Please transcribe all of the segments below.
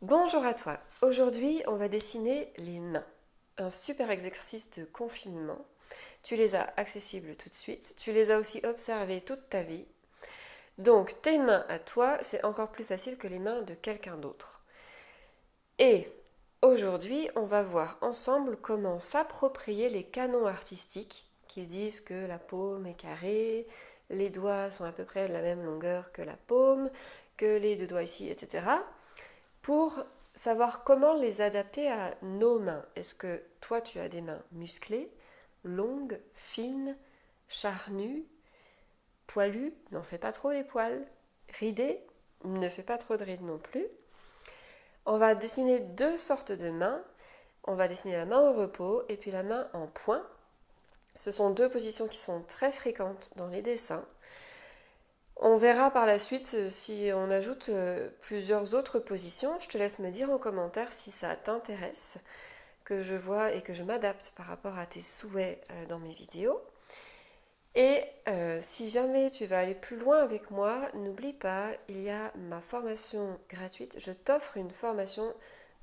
Bonjour à toi. Aujourd'hui, on va dessiner les mains. Un super exercice de confinement. Tu les as accessibles tout de suite. Tu les as aussi observées toute ta vie. Donc, tes mains à toi, c'est encore plus facile que les mains de quelqu'un d'autre. Et aujourd'hui, on va voir ensemble comment s'approprier les canons artistiques qui disent que la paume est carrée, les doigts sont à peu près de la même longueur que la paume, que les deux doigts ici, etc. Pour savoir comment les adapter à nos mains. Est-ce que toi, tu as des mains musclées, longues, fines, charnues, poilues, n'en fais pas trop les poils, ridées, ne fais pas trop de rides non plus. On va dessiner deux sortes de mains. On va dessiner la main au repos et puis la main en point. Ce sont deux positions qui sont très fréquentes dans les dessins. On verra par la suite si on ajoute plusieurs autres positions. Je te laisse me dire en commentaire si ça t'intéresse, que je vois et que je m'adapte par rapport à tes souhaits dans mes vidéos. Et si jamais tu vas aller plus loin avec moi, n'oublie pas, il y a ma formation gratuite. Je t'offre une formation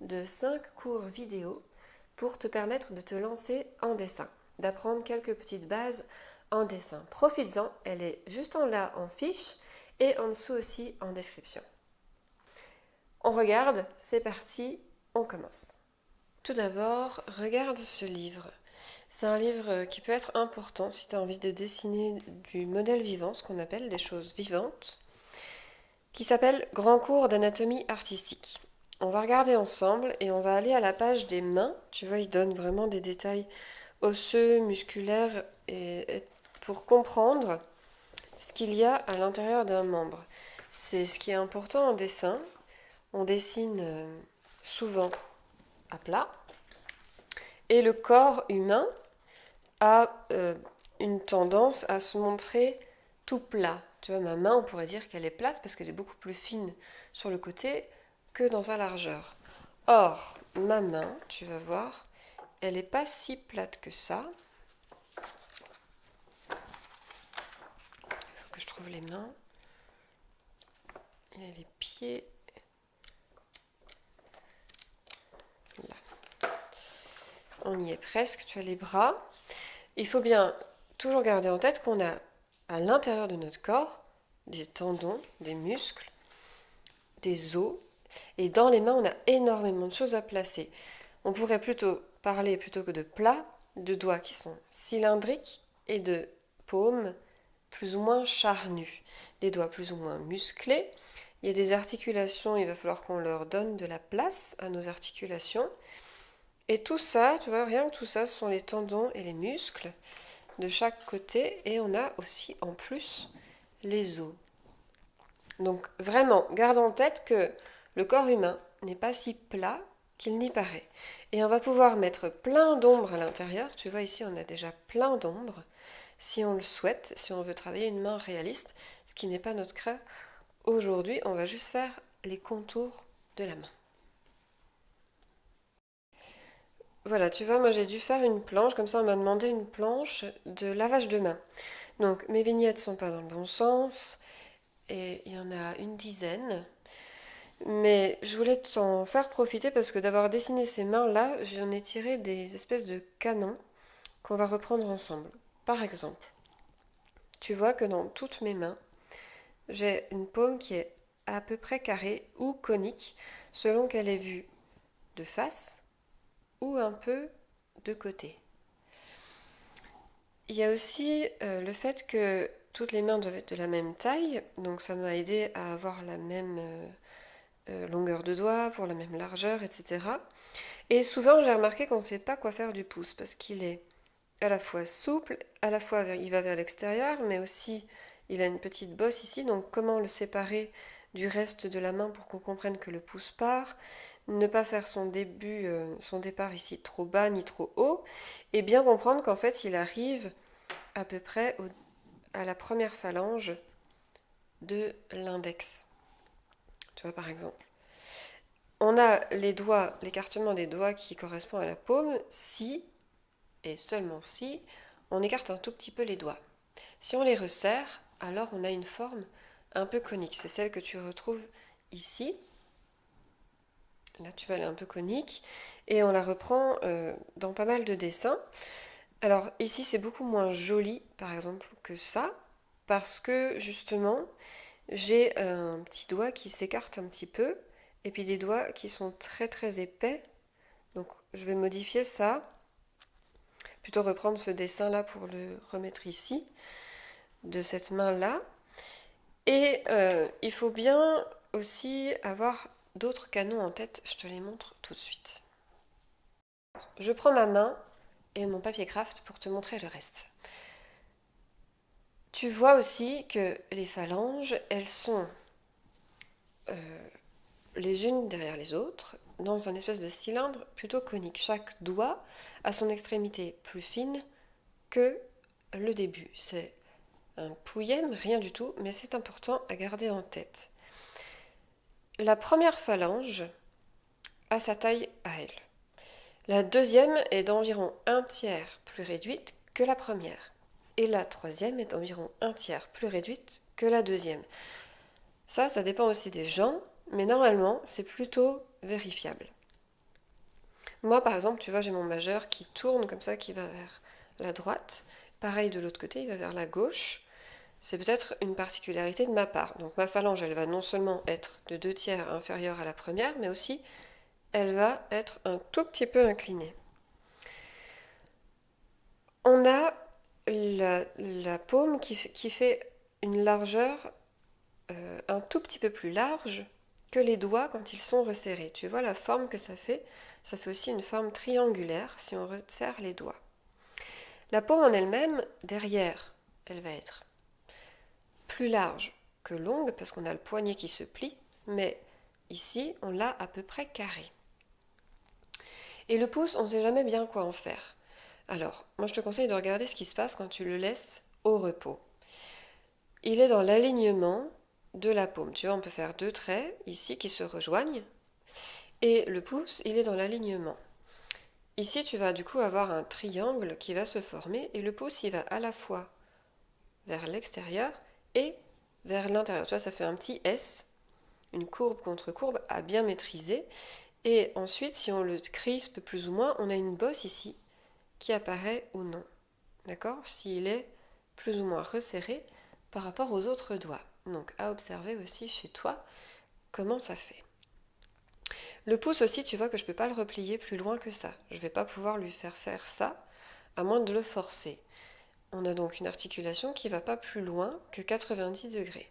de 5 cours vidéo pour te permettre de te lancer en dessin, d'apprendre quelques petites bases en dessin. Profites-en, elle est juste en là en fiche et en dessous aussi en description. On regarde, c'est parti, on commence. Tout d'abord, regarde ce livre. C'est un livre qui peut être important si tu as envie de dessiner du modèle vivant, ce qu'on appelle des choses vivantes, qui s'appelle Grand cours d'anatomie artistique. On va regarder ensemble et on va aller à la page des mains. Tu vois, il donne vraiment des détails osseux, musculaires, et pour comprendre ce qu'il y a à l'intérieur d'un membre. C'est ce qui est important en dessin. On dessine souvent à plat. Et le corps humain a une tendance à se montrer tout plat. Tu vois, ma main, on pourrait dire qu'elle est plate parce qu'elle est beaucoup plus fine sur le côté que dans sa largeur. Or, ma main, tu vas voir, elle n'est pas si plate que ça. Il faut que je trouve les mains. Il y a les pieds. Là. On y est presque. Tu as les bras. Il faut bien toujours garder en tête qu'on a à l'intérieur de notre corps des tendons, des muscles, des os. Et dans les mains, on a énormément de choses à placer. On pourrait plutôt parler, plutôt que de plats, de doigts qui sont cylindriques et de paumes plus ou moins charnues. Des doigts plus ou moins musclés. Il y a des articulations, il va falloir qu'on leur donne de la place à nos articulations. Et tout ça, tu vois, rien que tout ça, ce sont les tendons et les muscles de chaque côté. Et on a aussi en plus les os. Donc vraiment, garde en tête que le corps humain n'est pas si plat qu'il n'y paraît. Et on va pouvoir mettre plein d'ombres à l'intérieur. Tu vois ici, on a déjà plein d'ombres. Si on le souhaite, si on veut travailler une main réaliste, ce qui n'est pas notre cas aujourd'hui, on va juste faire les contours de la main. Voilà, tu vois, moi j'ai dû faire une planche, comme ça on m'a demandé une planche de lavage de main. Donc mes vignettes sont pas dans le bon sens, et il y en a une dizaine. Mais je voulais t'en faire profiter parce que d'avoir dessiné ces mains-là, j'en ai tiré des espèces de canons qu'on va reprendre ensemble. Par exemple, tu vois que dans toutes mes mains, j'ai une paume qui est à peu près carrée ou conique selon qu'elle est vue de face ou un peu de côté. Il y a aussi le fait que toutes les mains doivent être de la même taille, donc ça m'a aidé à avoir la même longueur de doigt, pour la même largeur, etc. Et souvent, j'ai remarqué qu'on ne sait pas quoi faire du pouce parce qu'il est à la fois souple, à la fois il va vers l'extérieur, mais aussi il a une petite bosse ici. Donc, comment le séparer du reste de la main pour qu'on comprenne que le pouce part, ne pas faire son début, son départ ici trop bas ni trop haut, et bien comprendre qu'en fait, il arrive à peu près à la première phalange de l'index. Tu vois, par exemple. On a les doigts, l'écartement des doigts qui correspond à la paume si, et seulement si, on écarte un tout petit peu les doigts. Si on les resserre, alors on a une forme un peu conique. C'est celle que tu retrouves ici. Là, tu vois, elle est un peu conique. Et on la reprend dans pas mal de dessins. Alors ici, c'est beaucoup moins joli, par exemple, que ça, parce que justement, j'ai un petit doigt qui s'écarte un petit peu, et puis des doigts qui sont très très épais. Donc je vais modifier ça, plutôt reprendre ce dessin-là pour le remettre ici, de cette main-là. Et il faut bien aussi avoir d'autres canons en tête, je te les montre tout de suite. Je prends ma main et mon papier craft pour te montrer le reste. Tu vois aussi que les phalanges, elles sont les unes derrière les autres, dans un espèce de cylindre plutôt conique. Chaque doigt a son extrémité plus fine que le début. C'est un pouillème, rien du tout, mais c'est important à garder en tête. La première phalange a sa taille à elle. La deuxième est d'environ un tiers plus réduite que la première. Et la troisième est d'environ un tiers plus réduite que la deuxième. Ça dépend aussi des gens, mais normalement, c'est plutôt vérifiable. Moi, par exemple, tu vois, j'ai mon majeur qui tourne comme ça, qui va vers la droite. Pareil de l'autre côté, il va vers la gauche. C'est peut-être une particularité de ma part. Donc ma phalange, elle va non seulement être de 2 tiers inférieure à la première, mais aussi elle va être un tout petit peu inclinée. On a la paume qui fait une largeur un tout petit peu plus large que les doigts quand ils sont resserrés. Tu vois la forme que ça fait? Ça fait aussi une forme triangulaire si on resserre les doigts. La paume en elle-même, derrière, elle va être plus large que longue parce qu'on a le poignet qui se plie, mais ici, on l'a à peu près carré. Et le pouce, on ne sait jamais bien quoi en faire. Alors, moi je te conseille de regarder ce qui se passe quand tu le laisses au repos. Il est dans l'alignement de la paume. Tu vois, on peut faire 2 traits ici qui se rejoignent. Et le pouce, il est dans l'alignement. Ici, tu vas du coup avoir un triangle qui va se former et le pouce, il va à la fois vers l'extérieur et vers l'intérieur. Tu vois, ça fait un petit S, une courbe contre courbe à bien maîtriser. Et ensuite, si on le crispe plus ou moins, on a une bosse ici qui apparaît ou non. D'accord? S'il est plus ou moins resserré par rapport aux autres doigts. Donc à observer aussi chez toi comment ça fait. Le pouce aussi, tu vois que je ne peux pas le replier plus loin que ça. Je ne vais pas pouvoir lui faire ça, à moins de le forcer. On a donc une articulation qui ne va pas plus loin que 90 degrés.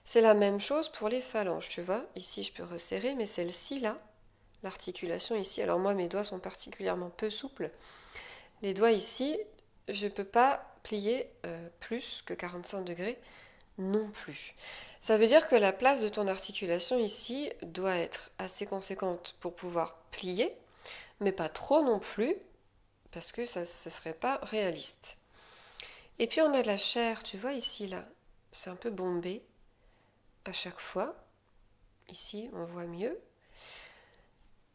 C'est la même chose pour les phalanges, tu vois. Ici, je peux resserrer, mais celle-ci, là, l'articulation ici, alors moi, mes doigts sont particulièrement peu souples. Les doigts ici, je ne peux pas plier plus que 45 degrés non plus. Ça veut dire que la place de ton articulation ici doit être assez conséquente pour pouvoir plier, mais pas trop non plus, parce que ça ne serait pas réaliste. Et puis on a de la chair, tu vois ici là, c'est un peu bombé à chaque fois. Ici on voit mieux.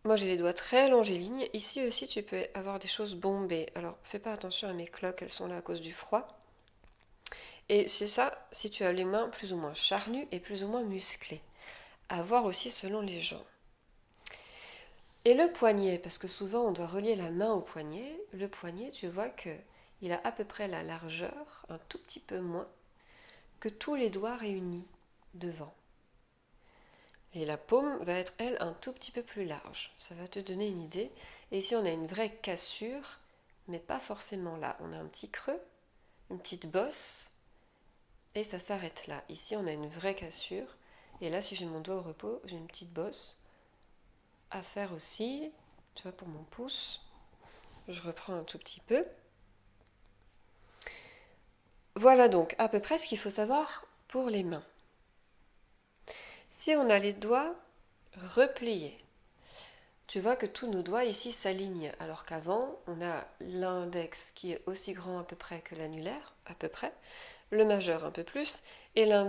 Moi j'ai les doigts très longiligne. Ici aussi tu peux avoir des choses bombées. Alors fais pas attention à mes cloques, elles sont là à cause du froid. Et c'est ça si tu as les mains plus ou moins charnues et plus ou moins musclées. À voir aussi selon les gens. Et le poignet, parce que souvent on doit relier la main au poignet, le poignet, tu vois que il a à peu près la largeur, un tout petit peu moins, que tous les doigts réunis devant. Et la paume va être, elle, un tout petit peu plus large. Ça va te donner une idée. Et ici, on a une vraie cassure, mais pas forcément là. On a un petit creux, une petite bosse, et ça s'arrête là. Ici, on a une vraie cassure. Et là, si j'ai mon doigt au repos, j'ai une petite bosse à faire aussi. Tu vois, pour mon pouce. Je reprends un tout petit peu. Voilà donc à peu près ce qu'il faut savoir pour les mains. Si on a les doigts repliés, tu vois que tous nos doigts ici s'alignent, alors qu'avant, on a l'index qui est aussi grand à peu près que l'annulaire, à peu près, le majeur un peu plus, et le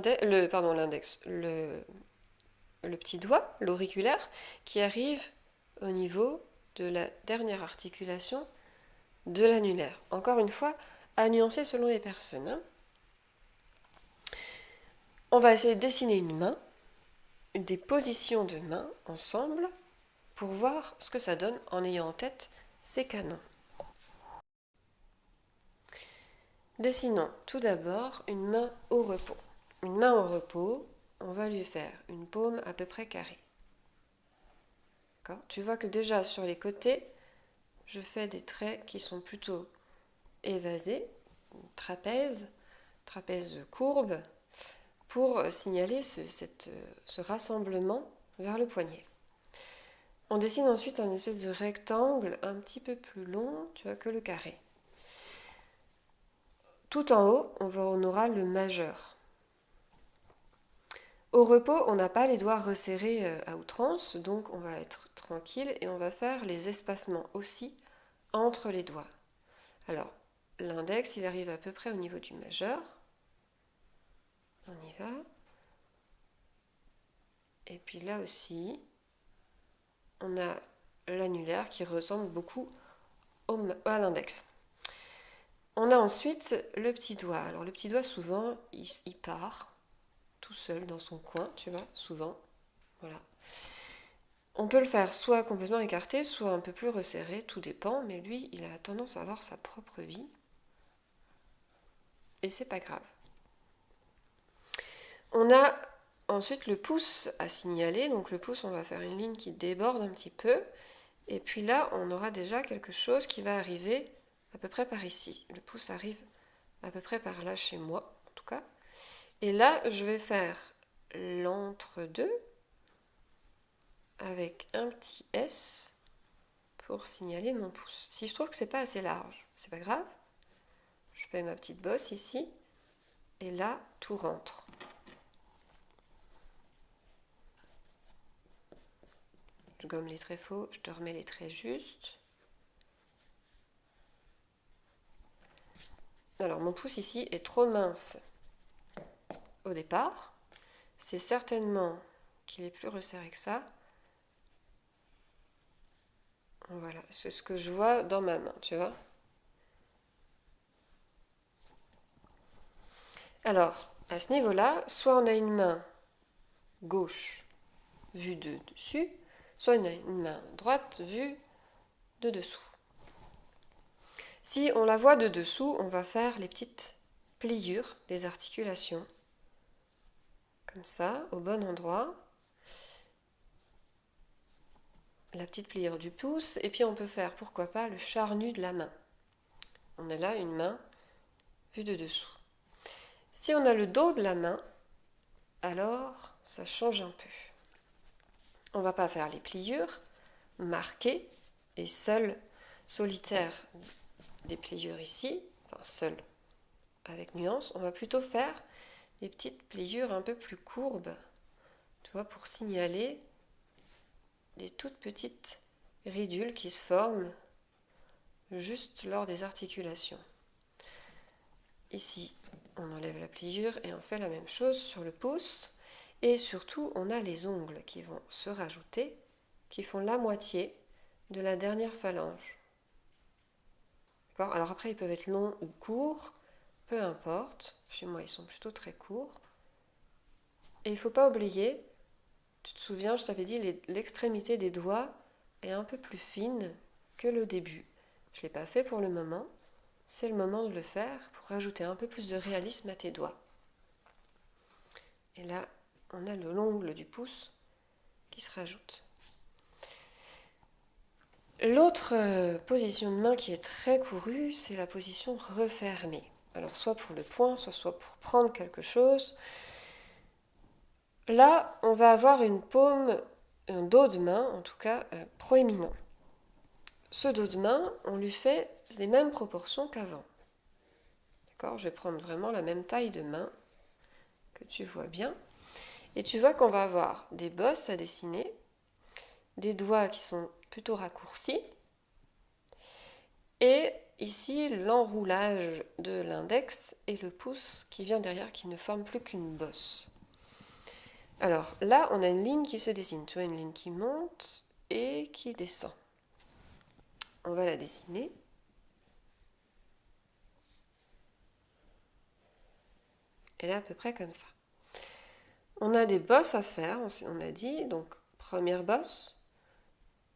petit doigt, l'auriculaire, qui arrive au niveau de la dernière articulation de l'annulaire. Encore une fois, à nuancer selon les personnes. On va essayer de dessiner une main. des positions de main ensemble pour voir ce que ça donne en ayant en tête ces canons. Dessinons tout d'abord une main au repos. Une main au repos, on va lui faire une paume à peu près carrée. Tu vois que déjà sur les côtés, je fais des traits qui sont plutôt évasés, trapèze courbe, pour signaler ce rassemblement vers le poignet. On dessine ensuite un espèce de rectangle un petit peu plus long, tu vois, que le carré. Tout en haut, on aura le majeur. Au repos, on n'a pas les doigts resserrés à outrance, donc on va être tranquille et on va faire les espacements aussi entre les doigts. Alors, l'index, il arrive à peu près au niveau du majeur. On y va. Et puis là aussi, on a l'annulaire qui ressemble beaucoup à l'index. On a ensuite le petit doigt. Alors le petit doigt, souvent, il part tout seul dans son coin, tu vois, souvent. Voilà. On peut le faire soit complètement écarté, soit un peu plus resserré, tout dépend, mais lui, il a tendance à avoir sa propre vie. Et c'est pas grave. On a ensuite le pouce à signaler. Donc le pouce, on va faire une ligne qui déborde un petit peu. Et puis là, on aura déjà quelque chose qui va arriver à peu près par ici. Le pouce arrive à peu près par là chez moi, en tout cas. Et là, je vais faire l'entre-deux avec un petit S pour signaler mon pouce. Si je trouve que c'est pas assez large, c'est pas grave. Je fais ma petite bosse ici. Et là, tout rentre. Je gomme les traits faux, je te remets les traits justes. Alors mon pouce ici est trop mince au départ. C'est certainement qu'il est plus resserré que ça. Voilà, c'est ce que je vois dans ma main, tu vois. Alors, à ce niveau-là, soit on a une main gauche vue de dessus, soit on a une main droite vue de dessous. Si on la voit de dessous, on va faire les petites pliures des articulations. Comme ça, au bon endroit. La petite pliure du pouce, et puis on peut faire, pourquoi pas, le charnu de la main. On a là une main vue de dessous. Si on a le dos de la main, alors ça change un peu. On ne va pas faire les pliures marquées et seules, solitaires des pliures ici, enfin seules avec nuance, on va plutôt faire des petites pliures un peu plus courbes, tu vois, pour signaler des toutes petites ridules qui se forment juste lors des articulations. Ici, on enlève la pliure et on fait la même chose sur le pouce. Et surtout, on a les ongles qui vont se rajouter, qui font la moitié de la dernière phalange. D'accord ? Alors après, ils peuvent être longs ou courts, peu importe. Chez moi, ils sont plutôt très courts. Et il ne faut pas oublier, tu te souviens, je t'avais dit, l'extrémité des doigts est un peu plus fine que le début. Je ne l'ai pas fait pour le moment. C'est le moment de le faire pour rajouter un peu plus de réalisme à tes doigts. Et là, on a l'ongle du pouce qui se rajoute. L'autre position de main qui est très courue, c'est la position refermée. Alors soit pour le poing, soit pour prendre quelque chose. Là, on va avoir une paume, un dos de main, en tout cas, proéminent. Ce dos de main, on lui fait les mêmes proportions qu'avant. D'accord ? Je vais prendre vraiment la même taille de main, que tu vois bien. Et tu vois qu'on va avoir des bosses à dessiner, des doigts qui sont plutôt raccourcis, et ici l'enroulage de l'index et le pouce qui vient derrière, qui ne forme plus qu'une bosse. Alors là, on a une ligne qui se dessine, tu vois, une ligne qui monte et qui descend. On va la dessiner. Elle est à peu près comme ça. On a des bosses à faire, on a dit. Donc, première bosse,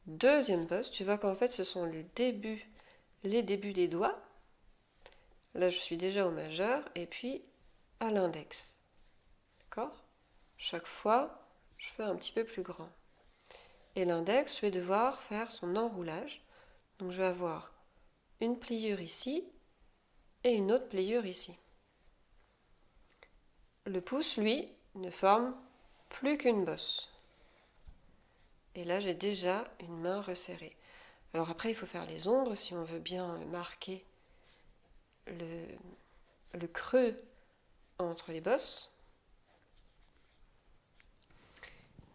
deuxième bosse. Tu vois qu'en fait, ce sont les débuts des doigts. Là, je suis déjà au majeur. Et puis, à l'index. D'accord? Chaque fois, je fais un petit peu plus grand. Et l'index, je vais devoir faire son enroulage. Donc, je vais avoir une pliure ici et une autre pliure ici. Le pouce, lui, ne forme plus qu'une bosse. Et là, j'ai déjà une main resserrée. Alors après, il faut faire les ombres si on veut bien marquer le creux entre les bosses.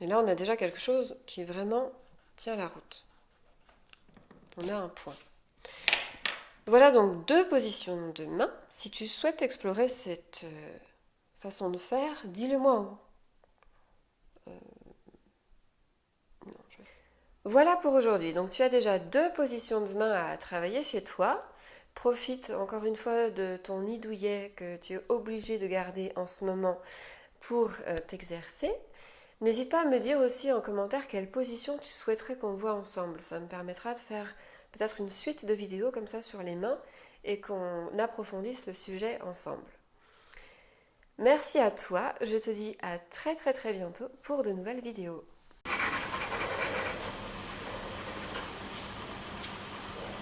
Mais là, on a déjà quelque chose qui vraiment tient la route. On a un point. Voilà donc 2 positions de main. Si tu souhaites explorer cette façon de faire, dis-le-moi. Voilà pour aujourd'hui. Donc tu as déjà 2 positions de main à travailler chez toi. Profite encore une fois de ton nid douillet que tu es obligé de garder en ce moment pour t'exercer. N'hésite pas à me dire aussi en commentaire quelle position tu souhaiterais qu'on voit ensemble. Ça me permettra de faire peut-être une suite de vidéos comme ça sur les mains et qu'on approfondisse le sujet ensemble. Merci à toi, je te dis à très bientôt pour de nouvelles vidéos.